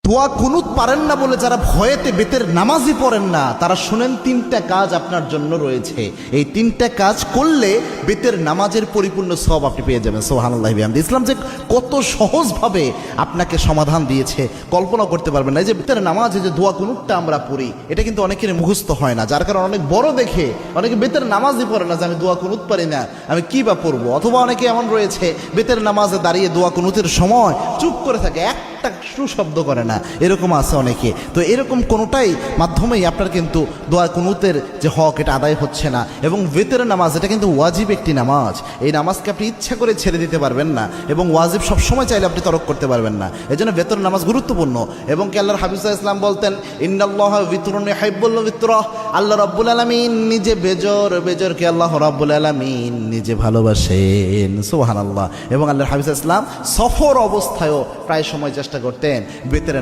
দোয়া কুনুত পারেন না বলে যারা ভয়েতে বেতের নামাজই পড়েন না, তারা শুনেন তিনটা কাজ আপনার জন্য রয়েছে। এই তিনটা কাজ করলে বেতের নামাজের পরিপূর্ণ সওয়াব আপনি পেয়ে যাবেন। সুবহানাল্লাহি বিহামদিহি। ইসলাম যে কত সহজভাবে আপনাকে সমাধান দিয়েছে কল্পনা করতে পারবেন না। এই যে বেতের নামাজে যে দোয়া কুনুতটা আমরা পড়ি, এটা কিন্তু অনেকের মুখস্থ হয় না, যার কারণে অনেক বড় দেখে অনেকে বেতের নামাজই পড়ে না যে আমি দোয়া কুনুত পারি না, আমি কি বা পড়বো। অথবা অনেকে এমন রয়েছে বেতের নামাজে দাঁড়িয়ে দোয়া কুনুতের সময় চুপ করে থাকে, একটা শব্দ করে না, এরকম আছে অনেকে। তো এরকম কোনোটাই মাধ্যমেই আপনার কিন্তু দোয়া কুনুতের যে হক এটা আদায় হচ্ছে না। এবং বেতের নামাজ এটা কিন্তু ওয়াজিব একটি নামাজ, এই নামাজকে আপনি ইচ্ছা করে ছেড়ে দিতে পারবেন না, এবং ওয়াজিব সবসময় চাইলে আপনি তরক করতে পারবেন না। এই জন্য বেতের নামাজ গুরুত্বপূর্ণ। এবং কি আল্লাহর হাবিব সাল্লাল্লাহু আলাইহি ওয়াসাল্লাম বলতেন, ইন্নাল্লাহা বিতরুন ইউহিব্বুল বিতরা, আল্লাহ রাব্বুল আলামিন নিজে বেজরকে আল্লাহ রাব্বুল আলামিন নিজে ভালোবাসেন। সুবহানাল্লাহ। এবং আল্লাহর হাবিব সাল্লাল্লাহু আলাইহি ওয়াসাল্লাম সফর অবস্থায়ও প্রায় সময় চেষ্টা করতেন বেতের